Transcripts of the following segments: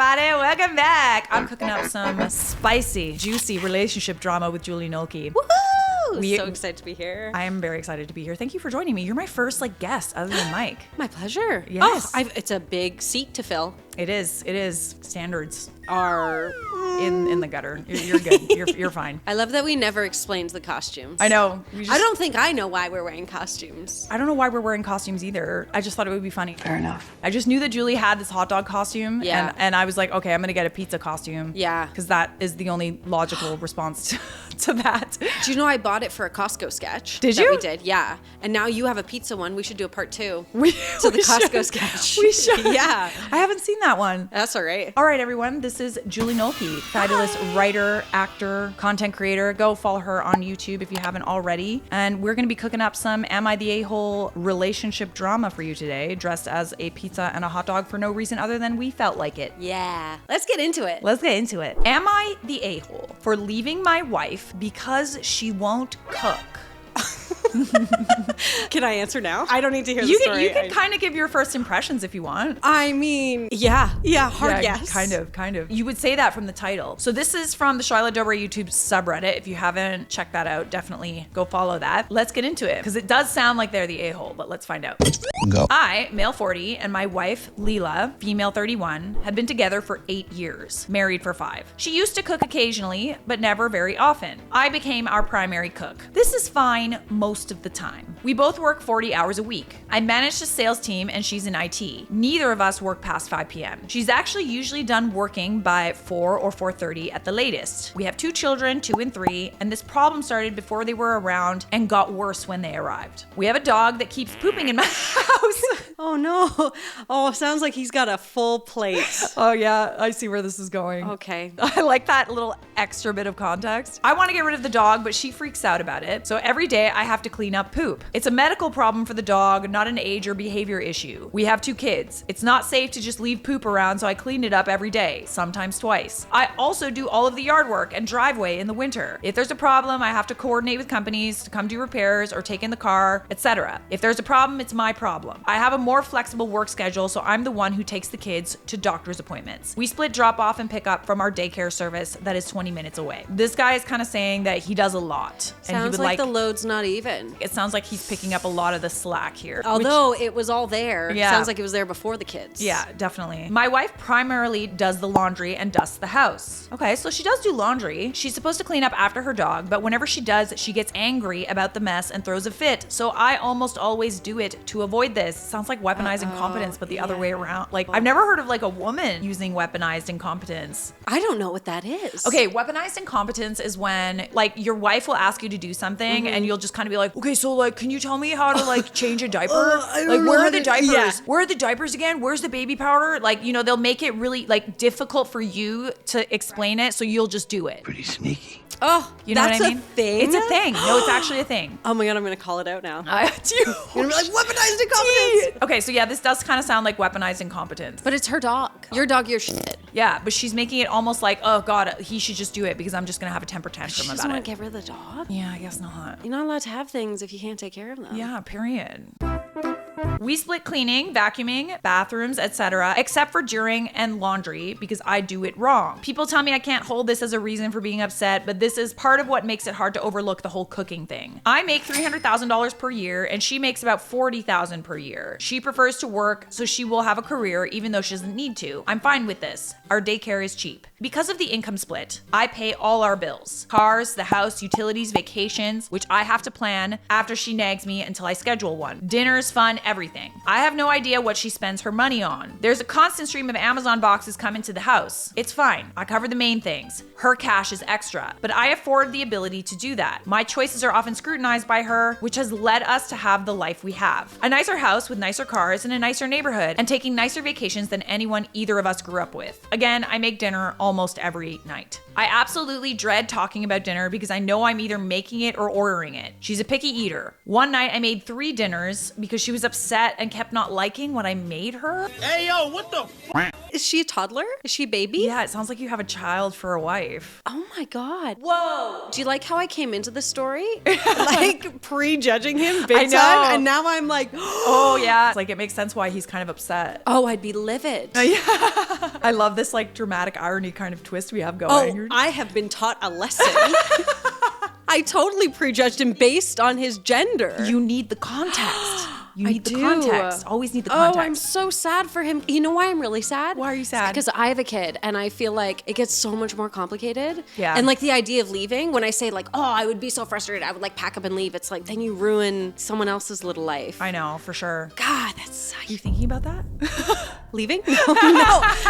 everybody. Welcome back. I'm cooking up some spicy, juicy relationship drama with Julie Nolke. Woohoo! So excited to be here. I am very excited to be here. Thank you for joining me. You're my first guest other than Mike. My pleasure. Yes. Oh, it's a big seat to fill. It is. Standards Are in the gutter. You're good. You're fine. I love that we never explained the costumes. I know. I don't think I know why we're wearing costumes. I don't know why we're wearing costumes either. I just thought it would be funny. Fair enough. I just knew that Julie had this hot dog costume. Yeah. And I was like, okay, I'm going to get a pizza costume. Yeah. Because that is the only logical response to that. Do you know I bought it for a Costco sketch? Did that you? We did, yeah. And now you have a pizza one. We should do a part 2 to the we Costco should. sketch. We should. Yeah. I haven't seen that one. That's all right. All right, everyone. This is Julie Nolke, fabulous writer, actor, content creator. Go follow her on YouTube if you haven't already. And we're going to be cooking up some Am I the A-hole relationship drama for you today, dressed as a pizza and a hot dog for no reason other than we felt like it. Yeah. Let's get into it. Let's get into it. Am I the a-hole for leaving my wife because she won't cook? Can I answer now? I don't need to hear the You story. can kind of give your first impressions if you want. I mean, yeah, hard yes. Kind of. You would say that from the title. So this is from the Charlotte Dobre YouTube subreddit. If you haven't checked that out, definitely go follow that. Let's get into it because it does sound like they're the a-hole, but let's find out. Go. I, male 40, and my wife, Leela, female 31, had been together for 8 years, married for 5. She used to cook occasionally, but never very often. I became our primary cook. This is fine most of the time. We both work 40 hours a week. I manage a sales team and she's in IT. Neither of us work past 5 p.m. She's actually usually done working by 4 or 4:30 at the latest. We have 2 children, 2 and 3, and this problem started before they were around and got worse when they arrived. We have a dog that keeps pooping in my house. Oh no. Oh, sounds like he's got a full plate. Oh yeah, I see where this is going. Okay. I like that little extra bit of context. I want to get rid of the dog, but she freaks out about it. So every day I have to clean up poop. It's a medical problem for the dog, not an age or behavior issue. We have 2 kids. It's not safe to just leave poop around, so I clean it up every day, sometimes twice. I also do all of the yard work and driveway in the winter. If there's a problem, I have to coordinate with companies to come do repairs or take in the car, etc. If there's a problem, it's my problem. I have a more flexible work schedule, so I'm the one who takes the kids to doctor's appointments. We split drop off and pick up from our daycare service that is 20 minutes away. This guy is kind of saying that he does a lot. And he Sounds would like the load's not even. It sounds like he's picking up a lot of the slack here. Although it was all there. Yeah. Sounds like it was there before the kids. Yeah, definitely. My wife primarily does the laundry and dusts the house. Okay, so she does do laundry. She's supposed to clean up after her dog, but whenever she does, she gets angry about the mess and throws a fit. So I almost always do it to avoid this. Sounds like weaponized incompetence, but the other way around. Like, I've never heard of a woman using weaponized incompetence. I don't know what that is. Okay, weaponized incompetence is when your wife will ask you to do something and you'll just kind of be like, okay, so can you tell me how to change a diaper? Where are the diapers? Yeah. Where are the diapers again? Where's the baby powder? They'll make it really difficult for you to explain it, so you'll just do it. Pretty sneaky. Oh, You know that's what I mean? a thing? It's a thing. No, it's actually a thing. Oh my God, I'm going to call it out now. Do You're going to be like, weaponized incompetence. Okay, so yeah, this does kind of sound like weaponized incompetence. But it's her dog. Your dog, your shit. Yeah, but she's making it almost like, oh God, he should just do it because I'm just going to have a temper tantrum She about doesn't it. want to get rid of the dog. Yeah, I guess not. You're not allowed to have things if you can't take care of them. Yeah, period. We split cleaning, vacuuming, bathrooms, etc., except for during and laundry because I do it wrong. People tell me I can't hold this as a reason for being upset, but this is part of what makes it hard to overlook the whole cooking thing. I make $300,000 per year and she makes about $40,000 per year. She prefers to work, so she will have a career even though she doesn't need to. I'm fine with this. Our daycare is cheap. Because of the income split, I pay all our bills. Cars, the house, utilities, vacations, which I have to plan after she nags me until I schedule one. Dinners, fun, everything. I have no idea what she spends her money on. There's a constant stream of Amazon boxes coming to the house. It's fine. I cover the main things. Her cash is extra, but I afford the ability to do that. My choices are often scrutinized by her, which has led us to have the life we have. A nicer house with nicer cars and a nicer neighborhood, and taking nicer vacations than anyone either of us grew up with. Again, I make dinner almost every night. I absolutely dread talking about dinner because I know I'm either making it or ordering it. She's a picky eater. One night I made 3 dinners because she was upset and kept not liking what I made her. Hey, yo, what the f***? Is she a toddler? Is she a baby? Yeah, it sounds like you have a child for a wife. Oh my God. Whoa. Do you like how I came into the story? Like prejudging him big I know. time? And now I'm like, Oh yeah. It's like it makes sense why he's kind of upset. oh, I'd be livid. Yeah. I love this like dramatic irony kind of twist we have Oh, going. I have been taught a lesson. I totally prejudged him based on his gender. You need the context. You I need the do. context. Always need the context. Oh, I'm so sad for him. You know why I'm really sad? Why are you sad? Because I have a kid and I feel like it gets so much more complicated. Yeah. And like the idea of leaving, when I say like, oh, I would be so frustrated, I would like pack up and leave. It's like, then you ruin someone else's little life. I know, for sure. God, that's You thinking about that? leaving?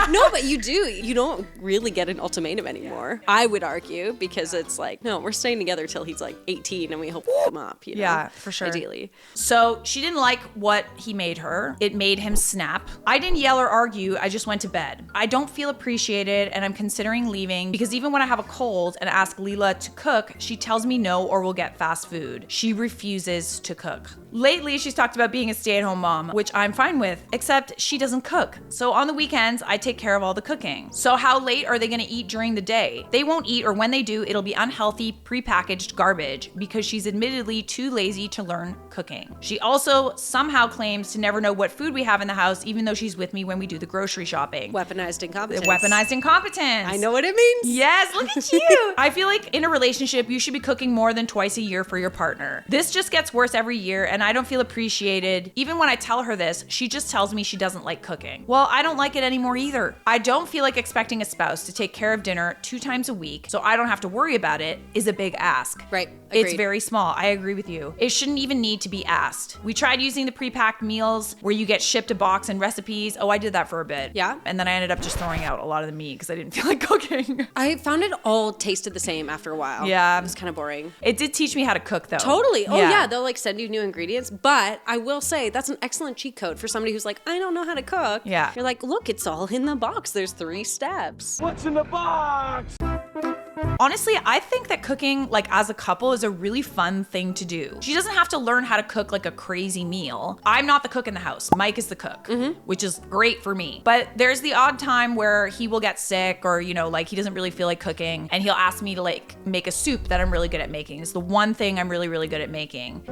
No, but you do. You don't really get an ultimatum anymore. I would argue because it's like, no, we're staying together till he's like 18 and we hope to come up, you know? Yeah, for sure. Ideally. So she didn't like what he made her. It made him snap. I didn't yell or argue. I just went to bed. I don't feel appreciated and I'm considering leaving because even when I have a cold and ask Leela to cook, she tells me no or we'll get fast food. She refuses to cook. Lately, she's talked about being a stay-at-home mom, which I'm fine with, except she doesn't cook. So on the weekends, I take care of all the cooking. So how late are they gonna eat during the day? They won't eat, or when they do, it'll be unhealthy, prepackaged garbage because she's admittedly too lazy to learn cooking. She also somehow claims to never know what food we have in the house, even though she's with me when we do the grocery shopping. Weaponized incompetence. Weaponized incompetence. I know what it means. Yes, look at you. I feel like in a relationship, you should be cooking more than twice a year for your partner. This just gets worse every year, and I don't feel appreciated. Even when I tell her this, she just tells me she doesn't like cooking. Well, I don't like it anymore either. I don't feel like expecting a spouse to take care of dinner 2 times a week, so I don't have to worry about it, is a big ask. Right. It's Agreed. very small. I agree with you. It shouldn't even need to be asked. We tried using the pre-packed meals where you get shipped a box and recipes. Oh, I did that for a bit. Yeah? And then I ended up just throwing out a lot of the meat because I didn't feel like cooking. I found it all tasted the same after a while. Yeah. It was kind of boring. It did teach me how to cook though. Totally. Oh yeah, they'll like send you new ingredients. But I will say that's an excellent cheat code for somebody who's like, I don't know how to cook. Yeah. You're like, look, it's all in the box. There's 3 steps. What's in the box? Honestly, I think that cooking, like as a couple, is a really fun thing to do. She doesn't have to learn how to cook like a crazy meal. I'm not the cook in the house. Mike is the cook, which is great for me. But there's the odd time where he will get sick or, you know, like he doesn't really feel like cooking and he'll ask me to like make a soup that I'm really good at making. It's the one thing I'm really, really good at making.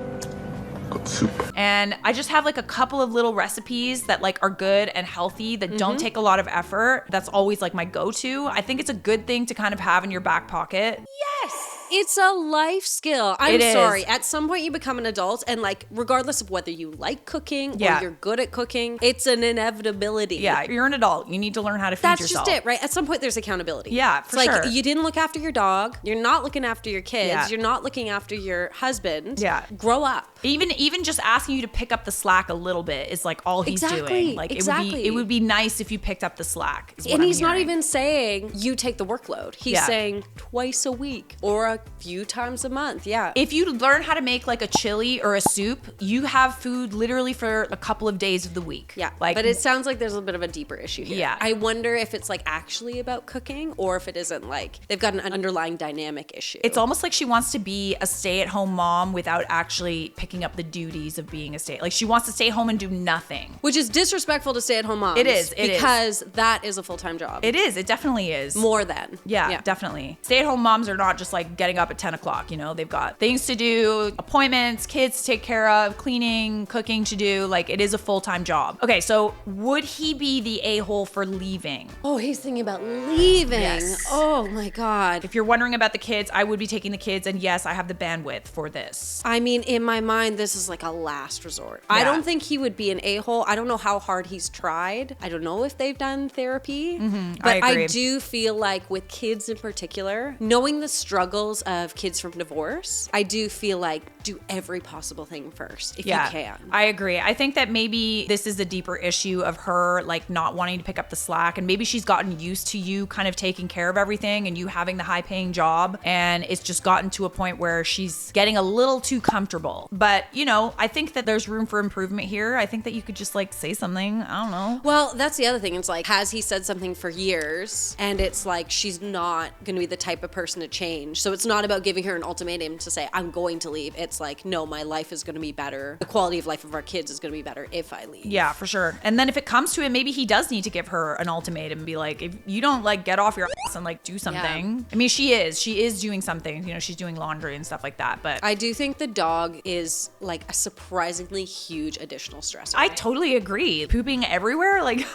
Good soup. And I just have like a couple of little recipes that like are good and healthy that don't take a lot of effort. That's always like my go-to. I think it's a good thing to kind of have in your back pocket. Yes. It's a life skill. I'm It is. sorry. At some point you become an adult and like regardless of whether you like cooking Yeah. or you're good at cooking, it's an inevitability. Yeah, you're an adult. You need to learn how to feed That's yourself. just it, right? At some point there's accountability. Yeah, It's for like sure. you didn't look after your dog, you're not looking after your kids, Yeah. you're not looking after your husband. Yeah. Grow up. Even just asking you to pick up the slack a little bit is like all he's Exactly, doing. Like exactly. it would be nice if you picked up the slack. is what And I'm he's not hearing. even saying you take the workload. He's Yeah. saying twice a week or a few times a month. Yeah. If you learn how to make like a chili or a soup, you have food literally for a couple of days of the week. Yeah, Like but it sounds like there's a bit of a deeper issue here. Yeah. I wonder if it's like actually about cooking or if it isn't like they've got an underlying dynamic issue. it's almost like she wants to be a stay-at-home mom without actually picking up the duties of being a like she wants to stay home and do nothing. Which is disrespectful to stay-at-home moms. It is, it is. because that is a full-time job. It is. It definitely is. More than. Yeah, definitely. Stay-at-home moms are not just like getting up at 10 o'clock, you know, they've got things to do, appointments, kids to take care of, cleaning, cooking to do. Like it is a full-time job. Okay, so would he be the a-hole for leaving? Oh, he's thinking about leaving. Yes. Oh my God. If you're wondering about the kids, I would be taking the kids, and yes, I have the bandwidth for this. I mean, in my mind, this is like a last resort. I Yeah. don't think he would be an a-hole. I don't know how hard he's tried. I don't know if they've done therapy. But I agree. I do feel like with kids in particular, knowing the struggles of kids from divorce, I do feel like do every possible thing first if you can. I agree. I think that maybe this is a deeper issue of her like not wanting to pick up the slack, and maybe she's gotten used to you kind of taking care of everything and you having the high paying job, and it's just gotten to a point where she's getting a little too comfortable. But you know, I think that there's room for improvement here. I think that you could just like say something. I don't know. Well, that's the other thing. It's like, has he said something for years and it's like she's not going to be the type of person to change? So it's not about giving her an ultimatum to say, I'm going to leave. It's like, no, my life is going to be better. The quality of life of our kids is going to be better if I leave. Yeah, for sure. And then if it comes to it, maybe he does need to give her an ultimatum and be like, if you don't like get off your ass and like do something. I mean, she is doing something, you know, she's doing laundry and stuff like that. But I do think the dog is like a surprisingly huge additional stressor. I totally agree. Pooping everywhere, like,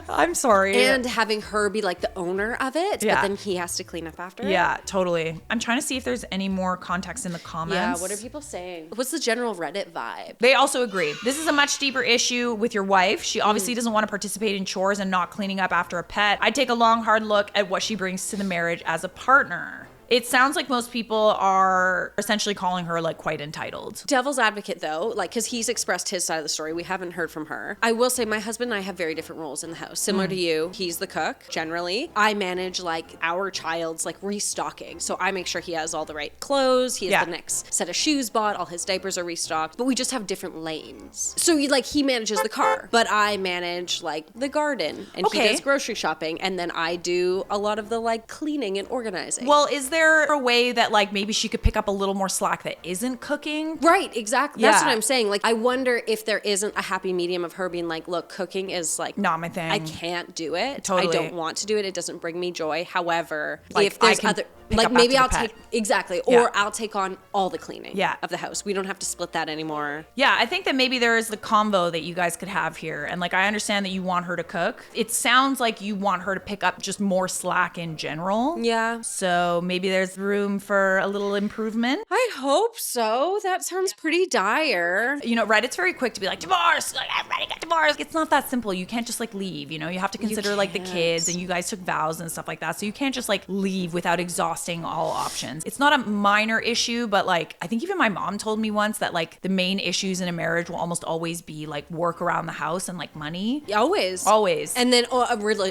I'm sorry. And having her be like the owner of it, Yeah. but then he has to clean up after it. Yeah, totally. I'm trying to see if there's any more context in the comments. Yeah, what are people saying? What's the general Reddit vibe? They also agree. This is a much deeper issue with your wife. She obviously doesn't want to participate in chores and not cleaning up after a pet. I'd take a long, hard look at what she brings to the marriage as a partner. It sounds like most people are essentially calling her like quite entitled. Devil's advocate though, like, because he's expressed his side of the story. We haven't heard from her. I will say my husband and I have very different roles in the house. Similar to you, he's the cook generally. I manage like our child's like restocking. So I make sure he has all the right clothes. He has the next set of shoes bought. All his diapers are restocked. But we just have different lanes. So he manages the car, but I manage like the garden and he does grocery shopping. And then I do a lot of the like cleaning and organizing. Well, is there a way that like maybe she could pick up a little more slack that isn't cooking? Right, exactly. That's Yeah. what I'm saying. Like, I wonder if there isn't a happy medium of her being like, look, cooking is like Not my thing. I can't do it. Totally. I don't want to do it. It doesn't bring me joy. However, Like, if there's I can other, pick like up maybe after I'll the take, pet. exactly, Yeah. or I'll take on all the cleaning Yeah. of the house. We don't have to split that anymore. Yeah, I think that maybe there is the combo that you guys could have here. And like, I understand that you want her to cook. It sounds like you want her to pick up just more slack in general. Yeah. So maybe there's room for a little improvement. I hope so. That sounds pretty dire. You know, Reddit's very quick to be like, divorce, like everybody got divorced. It's not that simple. You can't just like leave, you know, you have to consider like the can't. kids, and you guys took vows and stuff like that. So you can't just like leave without exhausting all options. It's not a minor issue, but like, I think even my mom told me once that like the main issues in a marriage will almost always be like work around the house and like money. Always. Always. And then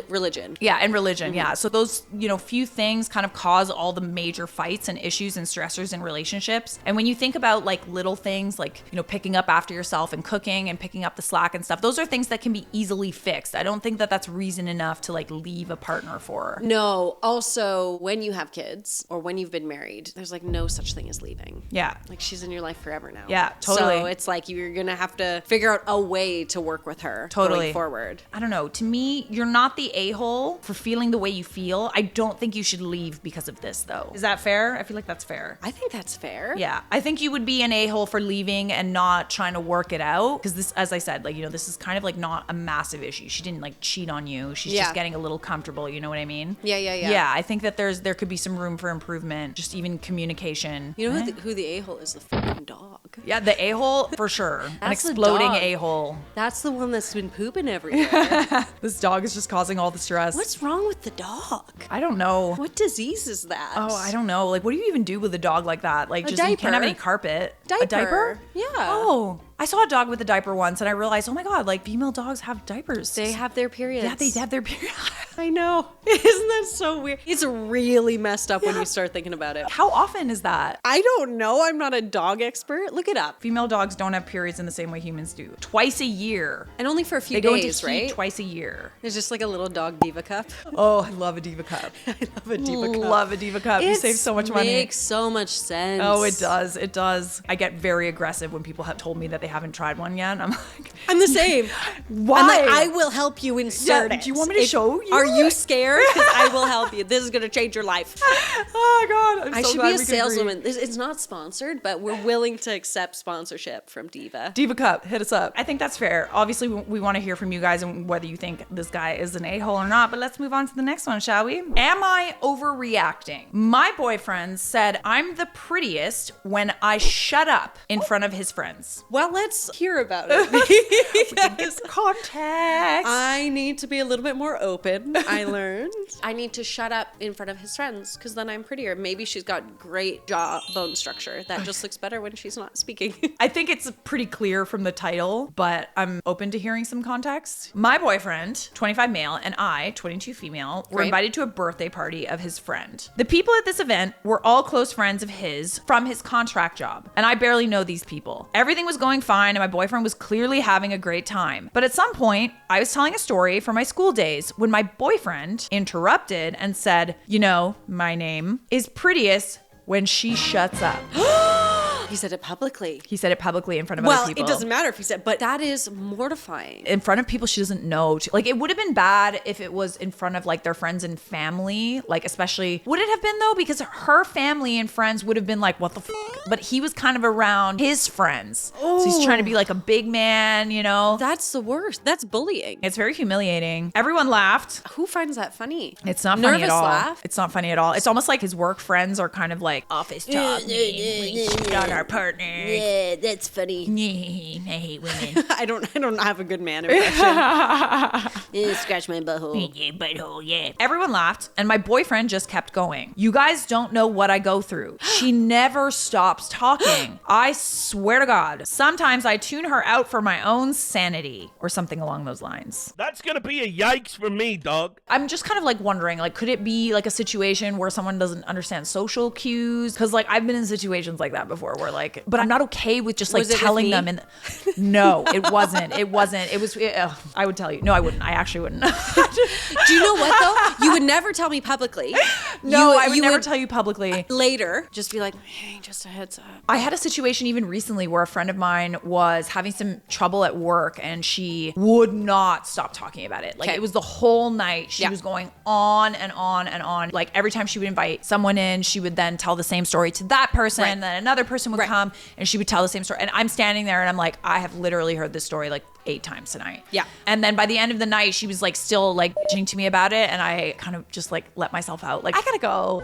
religion. Yeah, and religion, yeah. So those, you know, few things kind of cause all the major fights and issues and stressors in relationships. And when you think about like little things like, you know, picking up after yourself and cooking and picking up the slack and stuff, those are things that can be easily fixed. I don't think that that's reason enough to like leave a partner for. No, also when you have kids or when you've been married, there's like no such thing as leaving. Yeah. Like she's in your life forever now. Yeah, totally. So it's like you're going to have to figure out a way to work with her Totally. going forward. I don't know. To me, you're not the a-hole for feeling the way you feel. I don't think you should leave because of this, though. Is that fair? I feel like that's fair. I think that's fair. Yeah, I think you would be an a-hole for leaving and not trying to work it out, because this, as I said, like, you know, this is kind of like not a massive issue. She didn't like cheat on you. She's Yeah. just getting a little comfortable. You know what I mean? Yeah. Yeah, I think that there could be some room for improvement, just even communication. You know who the a-hole is? The fucking dog. Yeah, the a-hole for sure. An That's the exploding dog. a-hole. That's the one that's been pooping everywhere. This dog is just causing all the stress. What's wrong with the dog? I don't know. What disease is that? Oh, I don't know. Like, what do you even do with a dog like that? Like, A just you can't have diaper. any carpet. A Diaper. diaper? Yeah. Oh, I saw a dog with a diaper once, and I realized, oh my god, like female dogs have diapers. They have their periods. Yeah, they have their period. I know. Isn't that so weird? It's really messed up when you start thinking about it. How often is that? I don't know. I'm not a dog expert. Look it up. Female dogs don't have periods in the same way humans do. Twice a year. And only for a few They go days, into heat right? twice a year. There's just like a little dog diva cup. Oh, I love a diva cup. I love a diva cup. Love a diva cup. You save so much money. Makes so much sense. Oh, it does. It does. I get very aggressive when people have told me that they haven't tried one yet. I'm like, I'm the same. why? I'm like, I will help you insert Yeah, it. do you want me to show you? Are you scared? Because I will help you. This is going to change your life. Oh god, I'm I so should glad be a we can agree. saleswoman. It's not sponsored, but we're willing to accept sponsorship from Diva. Diva Cup, hit us up. I think that's fair. Obviously, we want to hear from you guys and whether you think this guy is an a-hole or not, but let's move on to the next one, shall we? Am I overreacting? My boyfriend said I'm the prettiest when I shut up in front of his friends. Well, let's hear about it. Because Context. I need to be a little bit more open, I learned. I need to shut up in front of his friends because then I'm prettier. Maybe she's got great jawbone structure. That just looks better when she's not speaking. I think it's pretty clear from the title, but I'm open to hearing some context. My boyfriend, 25 male, and I, 22 female, were Right. invited to a birthday party of his friend. The people at this event were all close friends of his from his contract job, and I barely know these people. Everything was going fine, and my boyfriend was clearly having a great time. But at some point, I was telling a story from my school days when my boyfriend boyfriend interrupted and said, you know, my name is prettiest when she shuts up. He said it publicly. He said it publicly in front of other people. Well, it doesn't matter if he said, but that is mortifying. In front of people she doesn't know. Like, it would have been bad if it was in front of like their friends and family, like especially, would it have been though? Because her family and friends would have been like, what the fuck? But he was kind of around his friends. So he's trying to be like a big man, you know? That's the worst. That's bullying. It's very humiliating. Everyone laughed. Who finds that funny? It's not funny at all. Laugh? It's not funny at all. It's almost like his work friends are kind of like office talk. We shit on our partner. Yeah, that's funny. I hate women. I don't have a good man impression. Scratch my butthole. Yeah, butthole, yeah. Everyone laughed, and my boyfriend just kept going. You guys don't know what I go through. She never stops talking. I swear to God. Sometimes I tune her out for my own sanity, or something along those lines. That's gonna be a yikes for me, dog. I'm just kind of like wondering, like, could it be like a situation where someone doesn't understand social cues? Because like I've been in situations like that before, where like, but I'm not okay with just like telling them. And no, it wasn't. It wasn't. It was. I would tell you. No, I wouldn't. I actually wouldn't. Do you know what though? You would never tell me publicly. No, I would never tell you publicly. Later, just be like, hey, just a heads up. I had a situation even recently where a friend of mine was having some trouble at work and she would not stop talking about it. Like it was the whole night. She was going on and on and on. Like every time she would invite someone in, she would then tell the same story to that person. And then another person would come and she would tell the same story. And I'm standing there and I'm like, I have literally heard this story like 8 times tonight. Yeah. And then by the end of the night, she was like still like bitching to me about it. And I kind of just like let myself out. Like, I gotta go.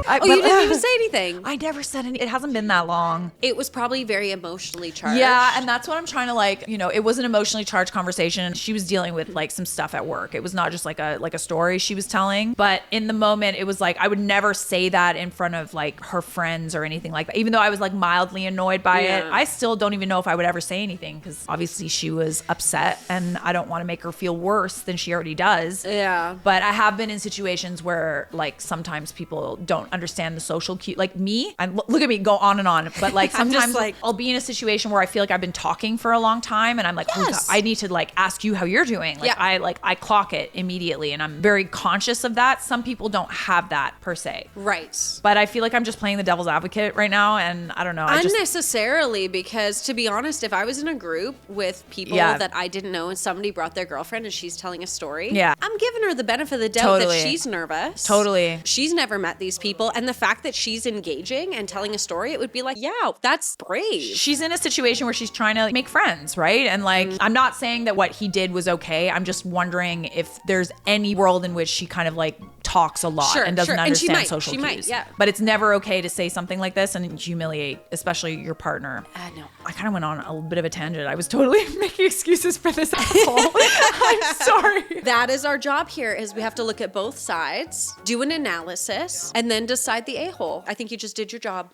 You didn't even say anything. I never said anything. It hasn't been that long. It was probably very emotionally charged. Yeah, and that's what I'm trying to like, you know, it was an emotionally charged conversation. She was dealing with like some stuff at work. It was not just like a story she was telling. But in the moment, it was like, I would never say that in front of like her friends or anything like that. Even though I was like mildly annoyed by it, I still don't even know if I would ever say anything because obviously she was upset and I don't want to make her feel worse than she already does. Yeah. But I have been in situations where like sometimes people don't understand the social cue. Like me, look at me go on and on. But like sometimes like I'll be in a situation where I feel like I've been talking for a long time and I'm like, I need to like ask you how you're doing. Like I clock it immediately and I'm very conscious of that. Some people don't have that per se. Right. But I feel like I'm just playing the devil's advocate right now and I don't know. Unnecessarily, because to be honest, if I was in a group with people that I didn't know and somebody brought their girlfriend and she's telling a story, I'm giving her the benefit of the doubt that she's nervous. Totally. She's never met these people. And the fact that she's engaging and telling a story, it would be like, yeah, that's brave. She's in a situation where she's trying to like, make friends, right? And like, I'm not saying that what he did was okay. I'm just wondering if there's any world in which she kind of like talks a lot and doesn't understand social cues. But it's never okay to say something like this and humiliate, especially your partner. No. I kind of went on a bit of a tangent. I was totally making excuses for this asshole. I'm sorry. That is our job here, is we have to look at both sides, do an analysis, and then decide the a-hole. I think you just did your job.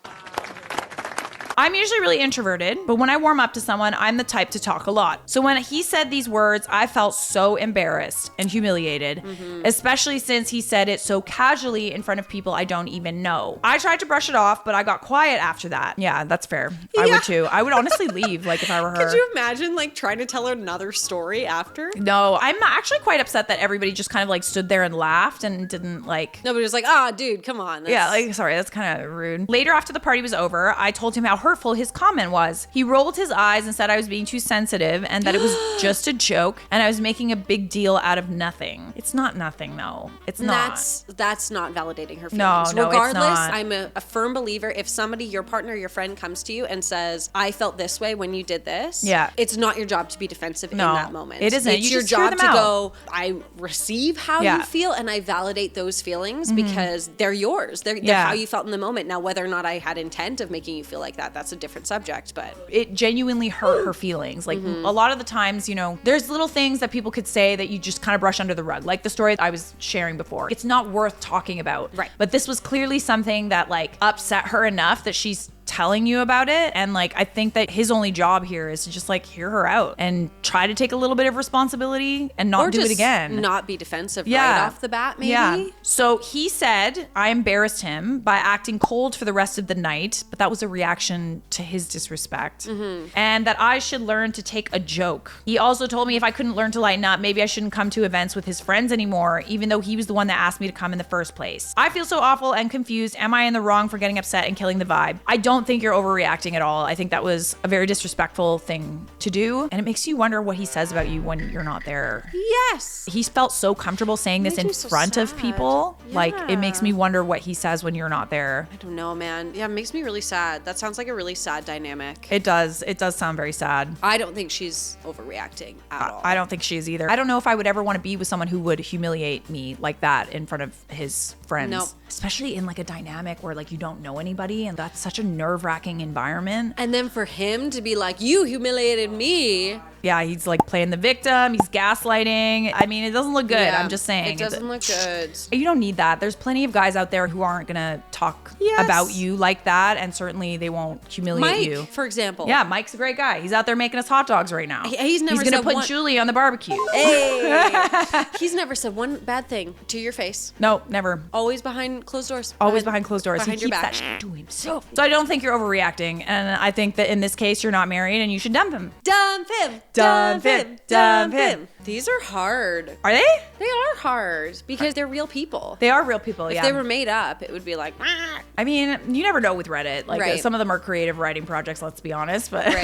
I'm usually really introverted, but when I warm up to someone, I'm the type to talk a lot. So when he said these words, I felt so embarrassed and humiliated, especially since he said it so casually in front of people I don't even know. I tried to brush it off, but I got quiet after that. Yeah, that's fair. I would too. I would honestly leave, like if I were her. Could you imagine like trying to tell her another story after? No, I'm actually quite upset that everybody just kind of like stood there and laughed and didn't like. Nobody was like, oh, dude, come on. Yeah, like, sorry, that's kind of rude. Later after the party was over, I told him how hurtful his comment was. He rolled his eyes and said I was being too sensitive and that it was just a joke and I was making a big deal out of nothing. It's not nothing though. It's not. That's not validating her feelings. No, regardless, it's not. I'm a firm believer, if somebody, your partner, your friend comes to you and says, I felt this way when you did this, it's not your job to be defensive in that moment. It isn't. It's your job to go, I receive how you feel and I validate those feelings because they're yours. They're how you felt in the moment. Now, whether or not I had intent of making you feel like that, that's a different subject, but it genuinely hurt her feelings. Like a lot of the times, you know, there's little things that people could say that you just kind of brush under the rug. Like the story I was sharing before. It's not worth talking about. Right. But this was clearly something that like upset her enough that she's telling you about it. And like, I think that his only job here is to just like hear her out and try to take a little bit of responsibility and not do it again. Not be defensive right off the bat, maybe. Yeah. So he said I embarrassed him by acting cold for the rest of the night, but that was a reaction to his disrespect. And that I should learn to take a joke. He also told me if I couldn't learn to lighten up, maybe I shouldn't come to events with his friends anymore, even though he was the one that asked me to come in the first place. I feel so awful and confused. Am I in the wrong for getting upset and killing the vibe? I don't think you're overreacting at all. I think that was a very disrespectful thing to do. And it makes you wonder what he says about you when you're not there. Yes. He felt so comfortable saying this in front of people. Yeah. Like, it makes me wonder what he says when you're not there. I don't know, man. Yeah, it makes me really sad. That sounds like a really sad dynamic. It does. It does sound very sad. I don't think she's overreacting at all. I don't think she is either. I don't know if I would ever want to be with someone who would humiliate me like that in front of his friends. No. Especially in like a dynamic where like you don't know anybody, and that's such a nerve-wracking environment. And then for him to be like, you humiliated me. Yeah, he's like playing the victim. He's gaslighting. I mean, it doesn't look good. Yeah, I'm just saying. It doesn't look good. You don't need that. There's plenty of guys out there who aren't going to talk about you like that. And certainly they won't humiliate you. Mike, for example. Yeah, Mike's a great guy. He's out there making us hot dogs right now. He's going to put Julie on the barbecue. Hey. He's never said one bad thing to your face. No, never. Always behind closed doors. Always behind closed doors. Behind he keeps that shit to himself. So I don't think you're overreacting. And I think that in this case, you're not married and you should dump him. Dump him. Dump him. Dump him. These are hard. Are they? They are hard because they're real people. They are real people, yeah. If they were made up, it would be like, ah. I mean, you never know with Reddit. Like some of them are creative writing projects, let's be honest. But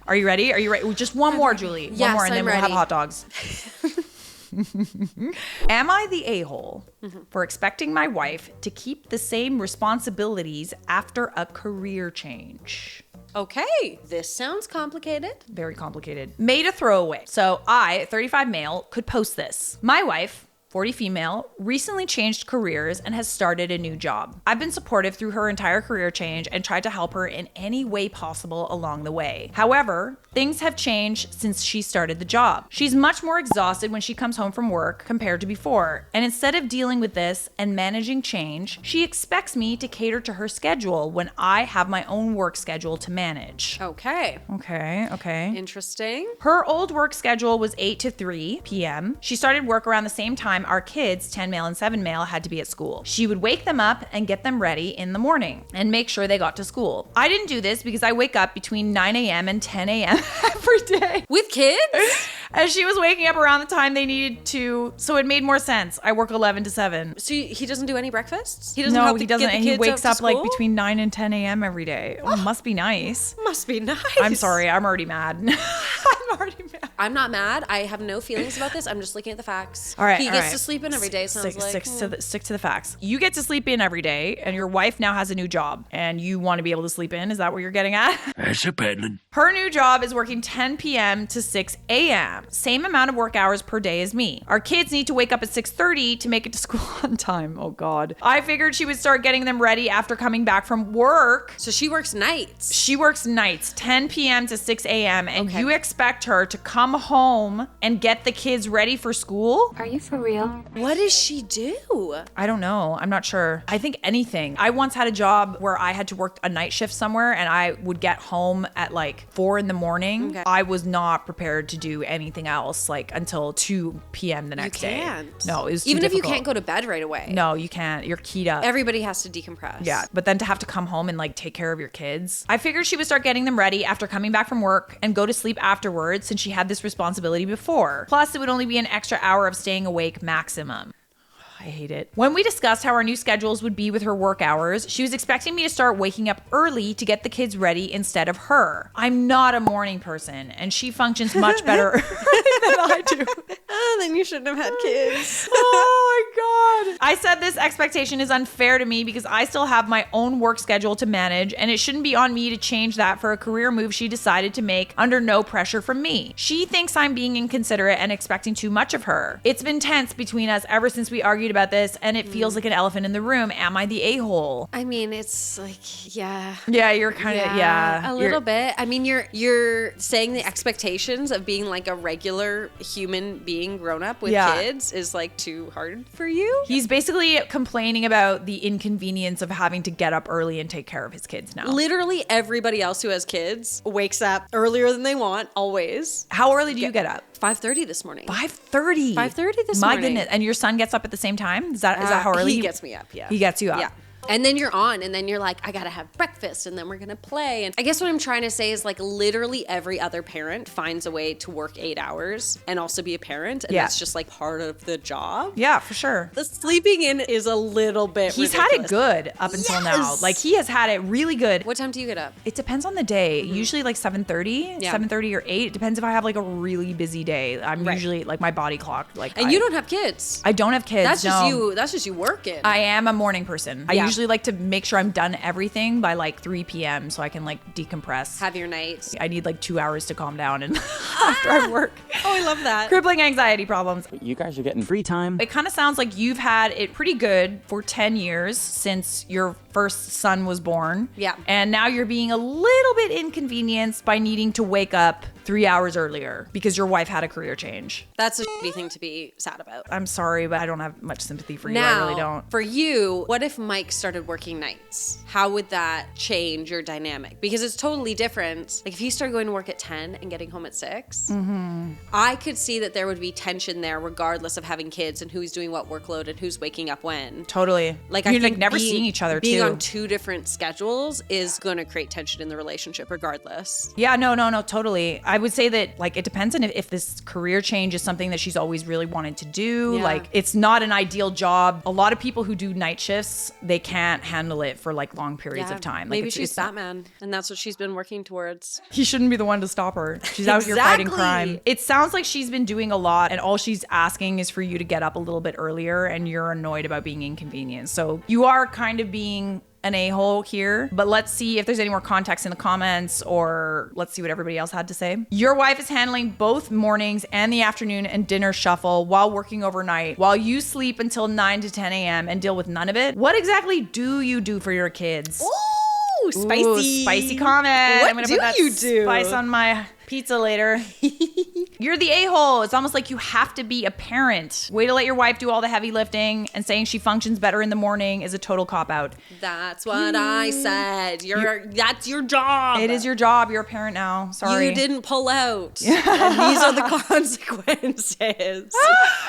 Are you ready? Are you ready? Just one more, Julie. Yes, one more, and then I'm we'll ready. have hot dogs. Am I the a-hole for expecting my wife to keep the same responsibilities after a career change? Okay, this sounds complicated. Very complicated. Made a throwaway. So I, 35 male, could post this. My wife, 40 female, recently changed careers and has started a new job. I've been supportive through her entire career change and tried to help her in any way possible along the way. However, things have changed since she started the job. She's much more exhausted when she comes home from work compared to before. And instead of dealing with this and managing change, she expects me to cater to her schedule when I have my own work schedule to manage. Okay. Okay. Interesting. Her old work schedule was 8 to 3 p.m. She started work around the same time our kids, 10 male and 7 male, had to be at school. She would wake them up and get them ready in the morning and make sure they got to school. I didn't do this because I wake up between 9 a.m. and 10 a.m. every day. With kids? As she was waking up around the time they needed to, so it made more sense. I work 11 to 7. So he doesn't do any breakfasts? He doesn't get the kids he wakes up like between 9 and 10 a.m. every day. Oh, must be nice. Must be nice. I'm sorry, I'm already mad. I'm already mad. I'm not mad. I have no feelings about this. I'm just looking at the facts. All right. He gets to sleep in every day, sounds like. Stick to the facts. You get to sleep in every day, and your wife now has a new job, and you want to be able to sleep in. Is that what you're getting at? That's a peddling. Her new job is working 10 p.m. to 6 a.m. Same amount of work hours per day as me. Our kids need to wake up at 6:30 to make it to school on time. Oh, God. I figured she would start getting them ready after coming back from work. So she works nights. She works nights, 10 p.m. to 6 a.m. And you expect her to come home and get the kids ready for school? Are you for real? What does she do? I don't know. I'm not sure. I think anything. I once had a job where I had to work a night shift somewhere and I would get home at like 4 in the morning. Okay. I was not prepared to do anything else like until 2 p.m. the next day. You can't. No, it was too Even if you difficult. can't go to bed right away. No, you can't. You're keyed up. Everybody has to decompress. Yeah, but then to have to come home and like take care of your kids. I figured she would start getting them ready after coming back from work and go to sleep afterwards since she had this responsibility before. Plus, it would only be an extra hour of staying awake maximum. I hate it. When we discussed how our new schedules would be with her work hours, she was expecting me to start waking up early to get the kids ready instead of her. I'm not a morning person, and she functions much better than I do. Oh, then you shouldn't have had kids. Oh my God. I said this expectation is unfair to me because I still have my own work schedule to manage, and it shouldn't be on me to change that for a career move she decided to make under no pressure from me. She thinks I'm being inconsiderate and expecting too much of her. It's been tense between us ever since we argued about this, and it feels like an elephant in the room. Am I the a-hole? I mean, it's like, yeah. Yeah, you're kind of, A little bit. I mean, you're saying the expectations of being like a regular human being grown up with kids is like too hard for you? He's basically complaining about the inconvenience of having to get up early and take care of his kids now. Literally everybody else who has kids wakes up earlier than they want, always. How early do you get up? 5:30 this morning. 5:30. 5:30 this My morning. goodness. And your son gets up at the same time? Is that how early? He gets me up, yeah. He gets you up. Yeah. And then you're on, and then you're like, I gotta have breakfast, and then we're gonna play. And I guess what I'm trying to say is like literally every other parent finds a way to work 8 hours and also be a parent. And that's just like part of the job. Yeah, for sure. The sleeping in is a little bit He's ridiculous. had it good up until now. Yes. Like he has had it really good. What time do you get up? It depends on the day. Usually like 7:30, Yeah. 7:30 or 8. It depends if I have like a really busy day. I'm usually like my body clock. Like And you don't have kids. I don't have kids. That's just no. you. That's just you working. I am a morning person. I Yeah. usually like to make sure I'm done everything by like 3 p.m. so I can like decompress. have your night. I need like 2 hours to calm down and after I work. Oh, I love that. Crippling anxiety problems. You guys are getting free time. It kind of sounds like you've had it pretty good for 10 years since your first son was born. Yeah. And now you're being a little bit inconvenienced by needing to wake up 3 hours earlier because your wife had a career change. That's a shitty thing to be sad about. I'm sorry, but I don't have much sympathy for you. Now, I really don't. for you, what if Mike started working nights? How would that change your dynamic? Because it's totally different. Like if he started going to work at 10 and getting home at 6, I could see that there would be tension there regardless of having kids and who's doing what workload and who's waking up when. Totally. Like you're I like think never being- seeing each other being too. on two different schedules is going to create tension in the relationship regardless. Yeah, no, totally. I would say that like it depends on if this career change is something that she's always really wanted to do. Yeah. Like it's not an ideal job. A lot of people who do night shifts, they can't handle it for like long periods of time. Like Maybe it's- she's it's- Batman and that's what she's been working towards. He shouldn't be the one to stop her. She's out here fighting Exactly. crime. It sounds like she's been doing a lot and all she's asking is for you to get up a little bit earlier and you're annoyed about being inconvenienced. So you are kind of being an a-hole here, but let's see if there's any more context in the comments or let's see what everybody else had to say. Your wife is handling both mornings and the afternoon and dinner shuffle while working overnight, while you sleep until 9 to 10 a.m. and deal with none of it. What exactly do you do for your kids? Ooh, spicy. Ooh, spicy comment. What I'm gonna do put that you do? spice on my pizza later. You're the a-hole. It's almost like you have to be a parent. Way to let your wife do all the heavy lifting and saying she functions better in the morning is a total cop-out. That's what I said. That's your job. It is your job. You're a parent now. Sorry. You didn't pull out. And these are the consequences.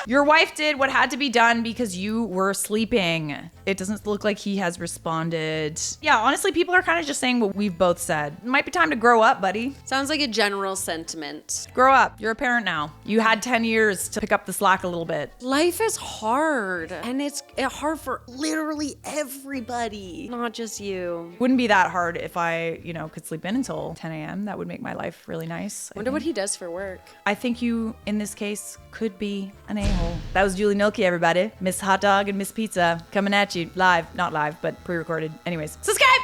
Your wife did what had to be done because you were sleeping. It doesn't look like he has responded. Yeah, honestly, people are kind of just saying what we've both said. It might be time to grow up, buddy. Sounds like a general sentiment. Grow up. You're a parent now. You had 10 years to pick up the slack a little bit. Life is hard, and it's hard for literally everybody, not just you. Wouldn't be that hard if I, could sleep in until 10 a.m. That would make my life really nice. Wonder what he does for work. I think you, in this case, could be an a-hole. That was Julie Nolke, everybody. Miss Hot Dog and Miss Pizza coming at you live. Not live, but pre-recorded. Anyways, subscribe!